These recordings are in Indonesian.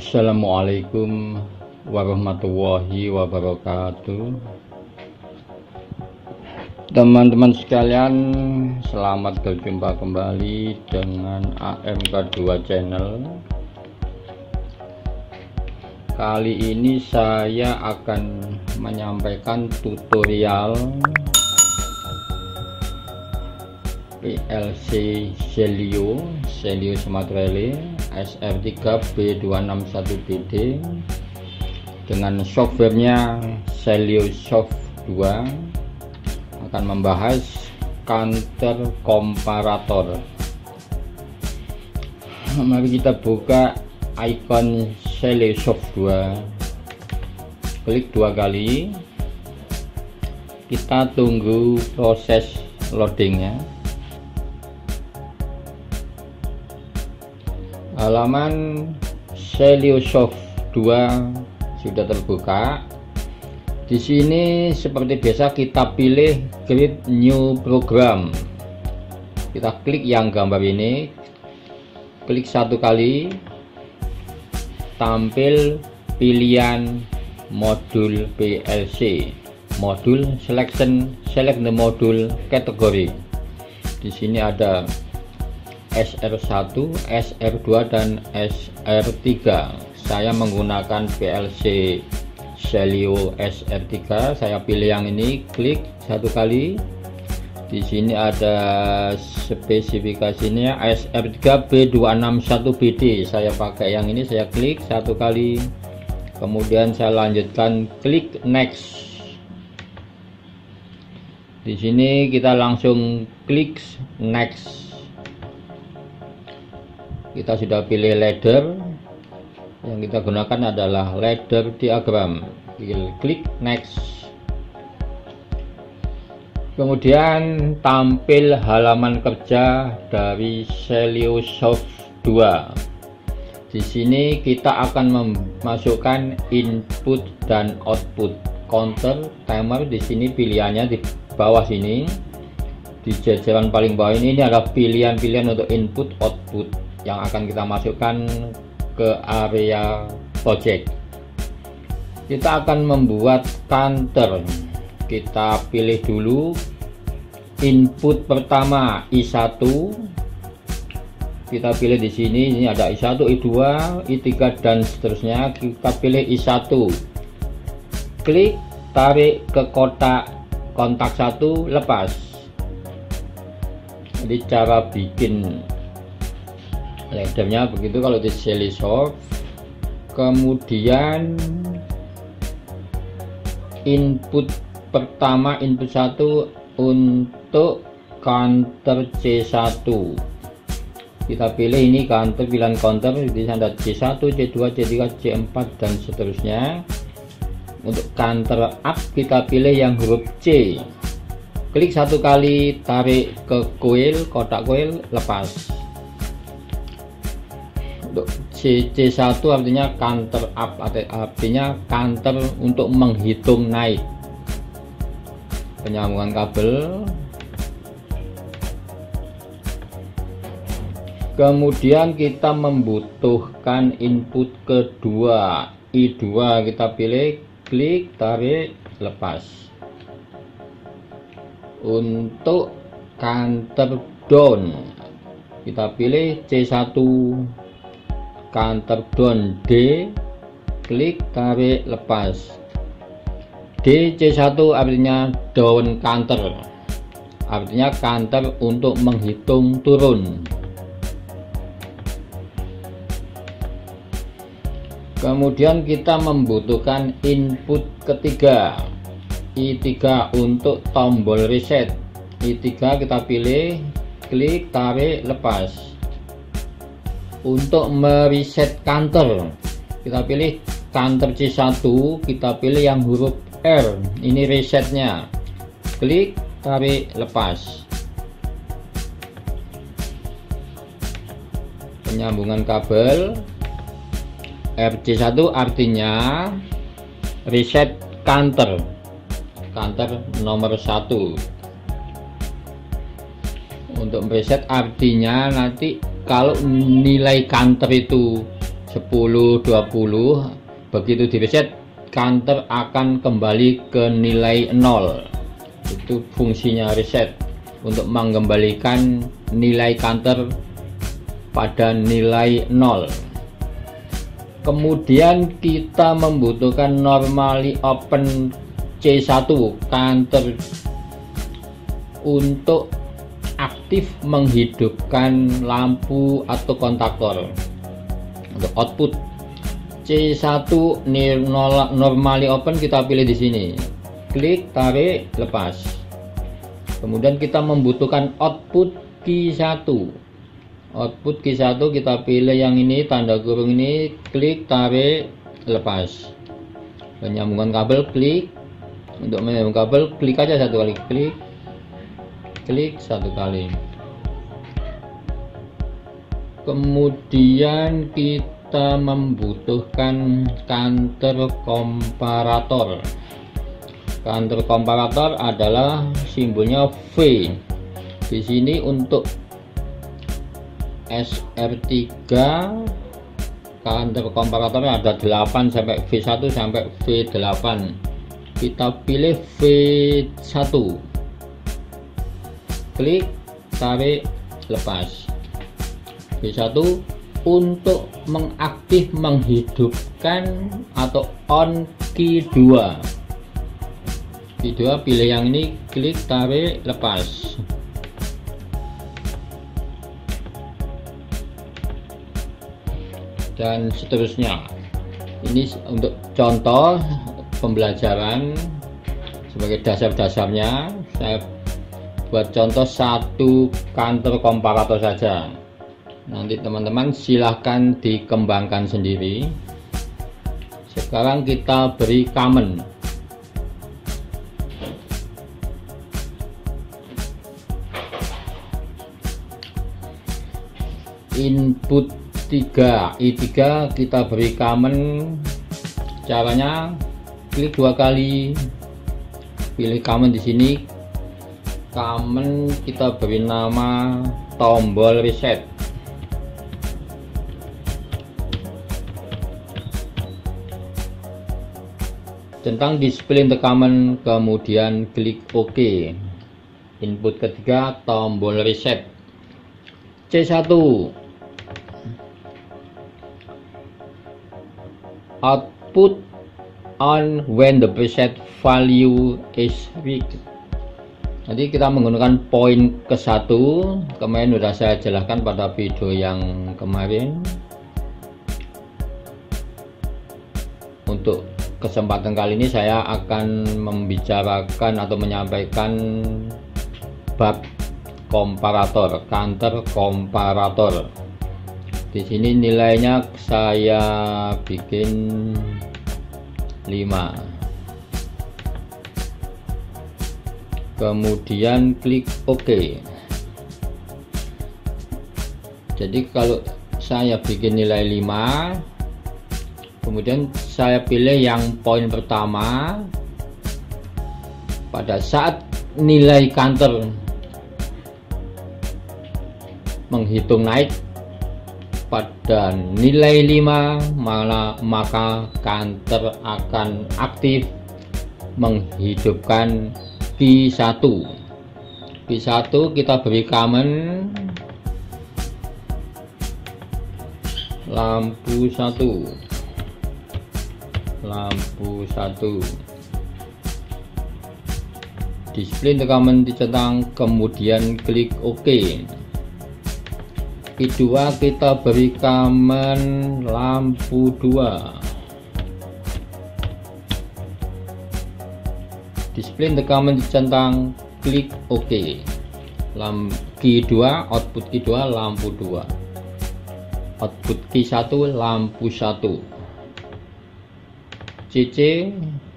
Assalamualaikum warahmatullahi wabarakatuh. Teman-teman sekalian, selamat berjumpa kembali dengan AMK2 channel. Kali ini saya akan menyampaikan tutorial PLC Celio Smart Relay SR3B261BD dengan softwarenya Celio Soft 2. Akan membahas counter komparator. Mari kita buka icon Celio Soft 2, klik 2 kali, kita tunggu proses loadingnya. Halaman Celio Soft 2 sudah terbuka. Di sini seperti biasa kita pilih create new program. Kita klik yang gambar ini, klik 1 kali, tampil pilihan modul PLC, modul selection, select the module kategori. Di sini ada SR1, SR2 dan SR3. Saya menggunakan PLC Celio SR3. Saya pilih yang ini, klik 1 kali. Di sini ada spesifikasinya SR3B261BD. Saya pakai yang ini, saya klik 1 kali. Kemudian saya lanjutkan, klik next. Di sini kita langsung klik next. Kita sudah pilih ladder, yang kita gunakan adalah ladder diagram. Klik next. Kemudian tampil halaman kerja dari Celio Soft 2. Di sini kita akan memasukkan input dan output, counter, timer. Di sini pilihannya di bawah sini, di jajaran paling bawah ini adalah pilihan-pilihan untuk input output yang akan kita masukkan ke area project. Kita akan membuat counter. Kita pilih dulu input pertama I1. Kita pilih di sini, ini ada I1, I2, I3 dan seterusnya. Kita pilih I1. Klik, tarik ke kotak kontak 1, lepas. Jadi cara bikin laddernya begitu kalau di Celio Soft. Kemudian input pertama, input 1 untuk counter C1. Kita pilih ini counter, pilihan counter. Di sana ada C1, C2, C3, C4 dan seterusnya. Untuk counter up kita pilih yang huruf C. Klik 1 kali, tarik ke coil, kotak coil, lepas. Untuk C1 artinya counter up, artinya counter untuk menghitung naik. Penyambungan kabel. Kemudian kita membutuhkan input kedua I2. Kita pilih, klik, tarik, lepas. Untuk counter down kita pilih C1, counter down D, klik, tarik, lepas. D C1 artinya down counter, artinya counter untuk menghitung turun. Kemudian kita membutuhkan input ketiga I3 untuk tombol reset. I3 kita pilih, klik, tarik, lepas. Untuk mereset counter kita pilih counter C1, kita pilih yang huruf R, ini resetnya. Klik, tarik, lepas. Penyambungan kabel. RC1 artinya reset counter, counter nomor 1. Untuk reset artinya nanti kalau nilai counter itu 1020. Begitu di reset, counter akan kembali ke nilai 0. Itu fungsinya reset, untuk mengembalikan nilai counter pada nilai 0. Kemudian kita membutuhkan normally open C1 counter untuk aktif menghidupkan lampu atau kontaktor. Untuk output C1 normally open kita pilih di sini, klik, tarik, lepas. Kemudian kita membutuhkan output Q1. Output Q1 kita pilih yang ini, tanda kurung ini, klik, tarik, lepas. Penyambungan kabel, klik. Untuk menyambung kabel, klik aja satu kali, klik satu kali. Kemudian kita membutuhkan counter komparator. Counter komparator adalah simbolnya V. Di sini untuk SR3 counter komparatornya ada 8 sampai V1 sampai V8. Kita pilih V1, klik, tarik, lepas. V1 untuk mengaktif menghidupkan atau on Q2. Q2 pilih yang ini, klik, tarik, lepas. Dan seterusnya. Ini untuk contoh pembelajaran sebagai dasar-dasarnya. Saya buat contoh satu counter komparator saja. Nanti teman-teman silahkan dikembangkan sendiri. Sekarang kita beri common. Input 3 I3 kita beri common. Caranya klik 2 kali, pilih common di sini. Common kita beri nama tombol reset. Centang display the common, kemudian klik OK. Input ketiga tombol reset. C1 output on when the preset value is reached. Nanti kita menggunakan poin ke-1. Kemarin sudah saya jelaskan pada video yang kemarin. Untuk kesempatan kali ini saya akan membicarakan atau menyampaikan bab komparator, counter komparator. Di sini nilainya saya bikin 5. Kemudian klik OK. Jadi kalau saya bikin nilai 5, kemudian saya pilih yang poin pertama. Pada saat nilai counter menghitung naik pada nilai 5, maka counter akan aktif menghidupkan Q1. Q1 kita beri common lampu 1. Display the common dicentang, kemudian klik OK. Q2 kita beri common lampu 2. Display the common dicentang, klik OK. Q2 output Q2 lampu 2. Output Q1 lampu 1. CC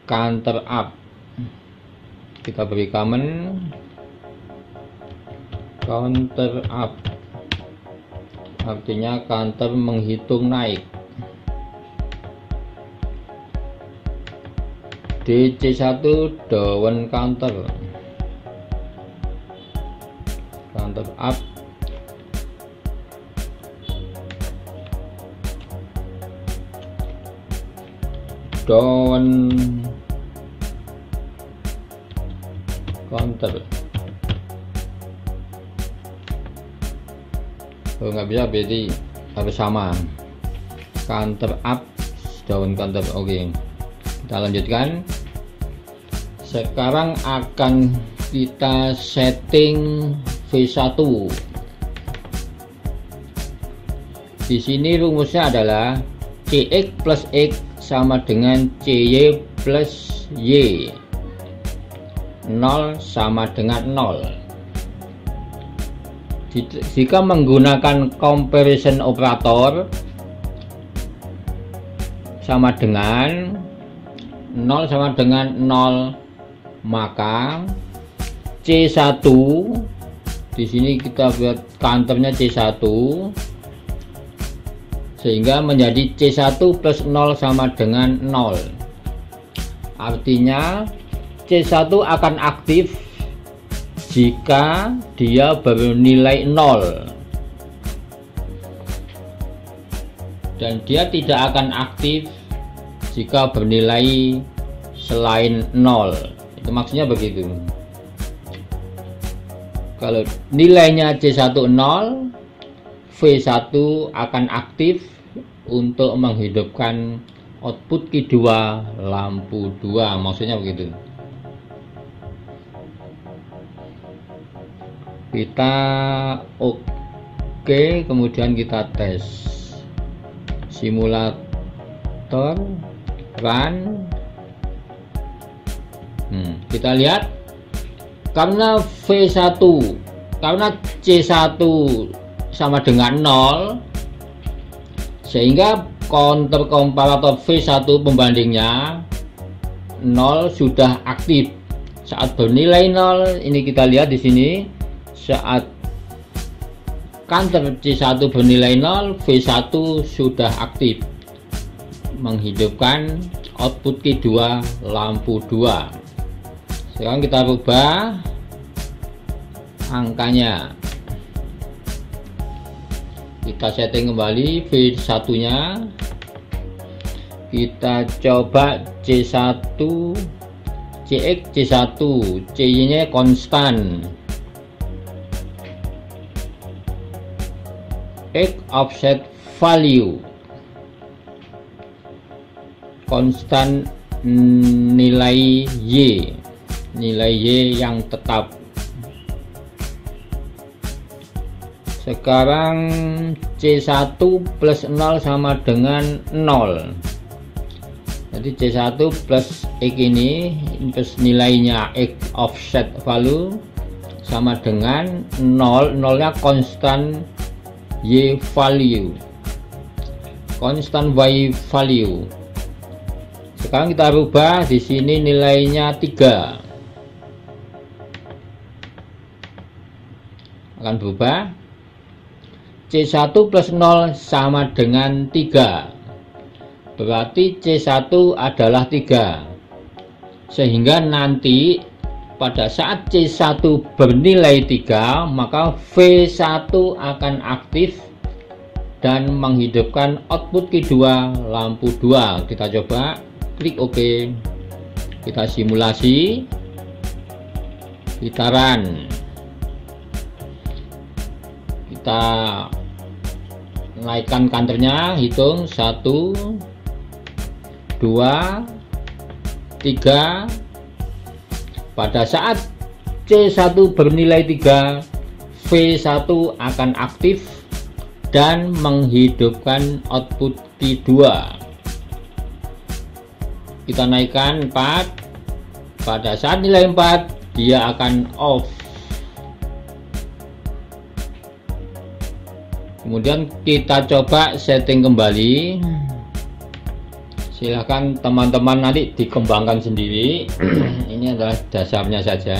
counter up kita beri common counter up, artinya counter menghitung naik. DC1 down counter up. down counter. Oh, nggak bisa, berarti harus sama. Counter up, down counter. Oke, kita lanjutkan. Sekarang akan kita setting V1. Di sini rumusnya adalah CX plus X sama dengan CY plus Y. 0 sama dengan 0. Jika menggunakan comparison operator sama dengan 0 sama dengan 0, maka C1 di sini kita buat counternya C1 sehingga menjadi C1 plus 0 sama dengan 0. Artinya C1 akan aktif jika dia bernilai 0 dan dia tidak akan aktif jika bernilai selain 0. Itu maksudnya begitu. Kalau nilainya C1 0, V1 akan aktif untuk menghidupkan output Q2 lampu 2, maksudnya begitu. Kita oke, kemudian kita tes simulator run. Kita lihat karena V1 karena C1 sama dengan 0 sehingga counter komparator V1 pembandingnya 0 sudah aktif saat bernilai 0. Ini kita lihat di sini saat counter C1 bernilai 0, V1 sudah aktif menghidupkan output Q2 lampu 2. Sekarang kita rubah angkanya, kita setting kembali V1 nya, kita coba C1 CX C1, CY nya konstan, X offset value konstan, nilai Y yang tetap. Sekarang C1 plus 0 sama dengan 0. Jadi C1 plus X ini plus nilainya X offset value sama dengan 0. 0 nya konstan Y value, konstan Y value. Sekarang kita rubah di sini nilainya 3. Akan berubah. C1 plus 0 sama dengan 3. Berarti C1 adalah 3. Sehingga nanti pada saat C1 bernilai 3, maka V1 akan aktif dan menghidupkan output Q2 lampu 2. Kita coba, klik OK. Kita simulasi, kita run, kita naikkan counternya, hitung 1 2 3. Pada saat C1 bernilai 3, V1 akan aktif dan menghidupkan output Q2. Kita naikkan 4. Pada saat nilai 4, dia akan off. Kemudian kita coba setting kembali. Silahkan teman-teman nanti dikembangkan sendiri. Ini adalah dasarnya saja.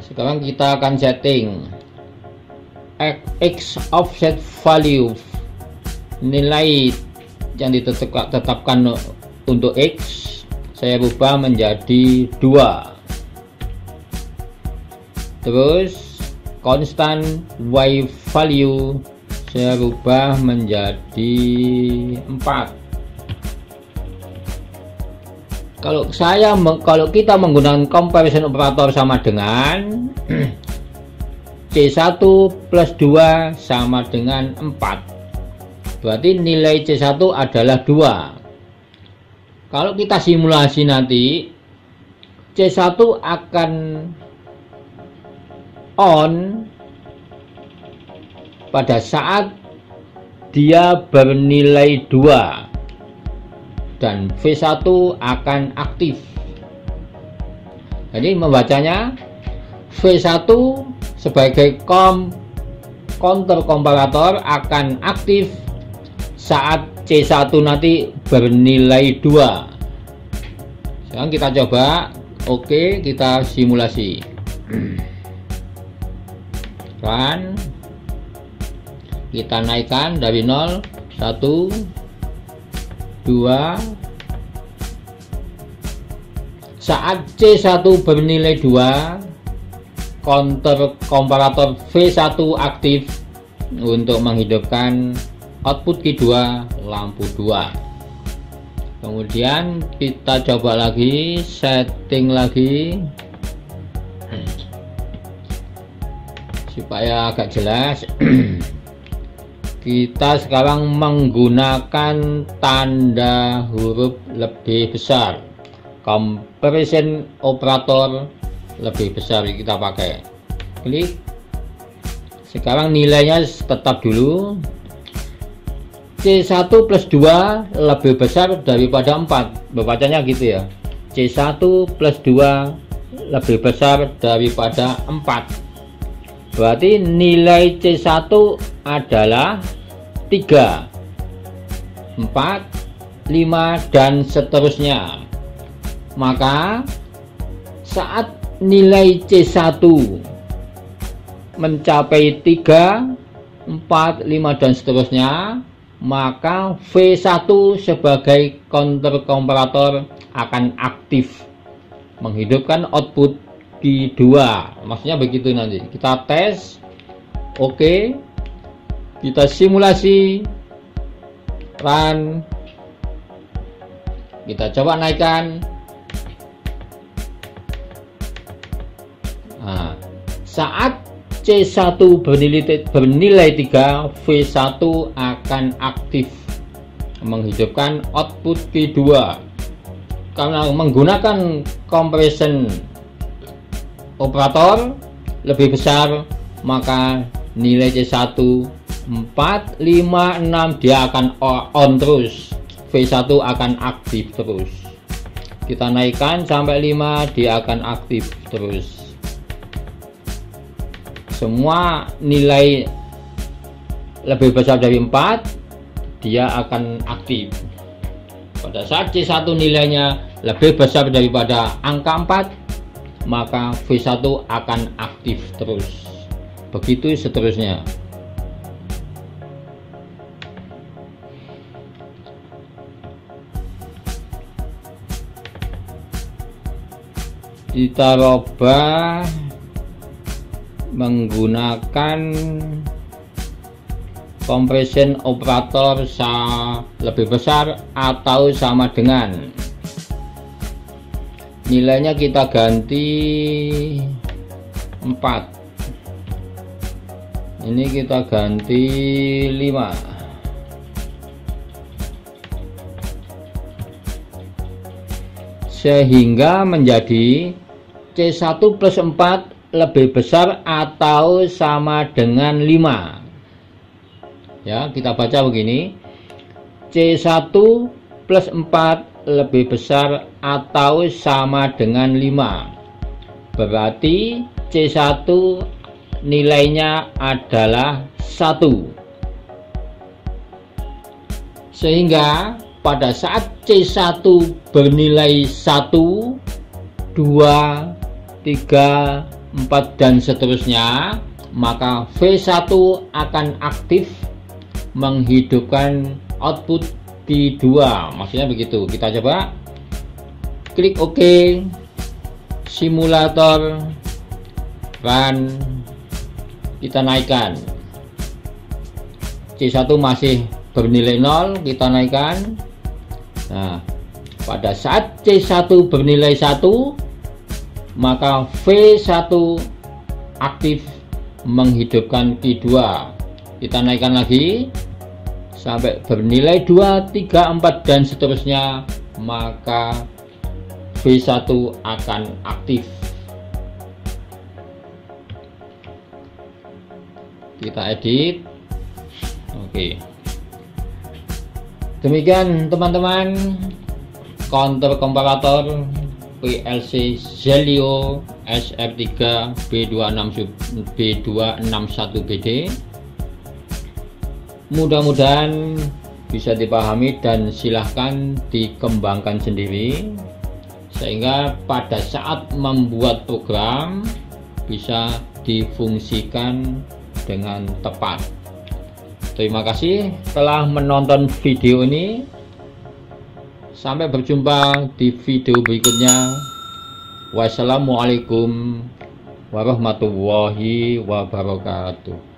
Sekarang kita akan setting X offset value, nilai yang ditetapkan untuk X saya rubah menjadi 2. Terus konstan Y value saya rubah menjadi 4. Kalau kita menggunakan comparison operator sama dengan C1 plus 2 sama dengan 4. Berarti nilai C1 adalah 2. Kalau kita simulasi nanti, C1 akan on pada saat dia bernilai 2 dan V1 akan aktif. Jadi membacanya, V1 sebagai counter komparator akan aktif saat C1 nanti bernilai 2. Sekarang kita coba. Oke, kita simulasi. Run. Kita naikkan dari 0, 1, 2. Saat C1 bernilai 2, counter komparator V1 aktif untuk menghidupkan output Q2 lampu 2. Kemudian kita coba lagi, setting lagi supaya agak jelas. Kita sekarang menggunakan tanda huruf lebih besar, comparison operator lebih besar kita pakai. Klik. Sekarang nilainya tetap dulu. C1 plus 2 lebih besar daripada 4. Bacanya gitu ya. C1 plus 2 lebih besar daripada 4. Berarti nilai C1 adalah 3, 4, 5 dan seterusnya. Maka saat nilai C1 mencapai 3, 4, 5 dan seterusnya, maka V1 sebagai counter komparator akan aktif menghidupkan output Q2. Maksudnya begitu. Nanti kita tes. Oke, kita simulasi, run, kita coba naikkan. Nah, saat C1 bernilai 3, V1 akan aktif menghidupkan output Q2. Karena menggunakan comparison operator lebih besar, maka nilai C1 4, 5, 6 dia akan on terus, V1 akan aktif terus. Kita naikkan sampai 5, dia akan aktif terus. Semua nilai lebih besar dari 4, dia akan aktif. Pada saat C1 nilainya lebih besar daripada angka 4, maka V1 akan aktif terus. Begitu seterusnya. Kita coba menggunakan comparison operator lebih besar atau sama dengan, nilainya kita ganti 4, ini kita ganti 5. Sehingga menjadi C1 plus 4 lebih besar atau sama dengan 5. Ya, kita baca begini. C1 plus 4 lebih besar atau sama dengan 5. Berarti C1 nilainya adalah 1. Sehingga pada saat C1 bernilai 1, 2, 3, 4 dan seterusnya, maka V1 akan aktif menghidupkan output Q2. Maksudnya begitu. Kita coba klik OK, simulator, run, kita naikkan. C1 masih bernilai 0, kita naikkan. Nah, Pada saat C1 bernilai 1, maka V1 aktif menghidupkan Q2. Kita naikkan lagi sampai bernilai 2, 3, 4 dan seterusnya, maka V1 akan aktif. Kita edit. Oke. Demikian teman-teman, counter komparator PLC Zelio SF3 B261BD. Mudah-mudahan bisa dipahami dan silahkan dikembangkan sendiri, sehingga pada saat membuat program bisa difungsikan dengan tepat. Terima kasih telah menonton video ini. Sampai berjumpa di video berikutnya. Wassalamualaikum warahmatullahi wabarakatuh.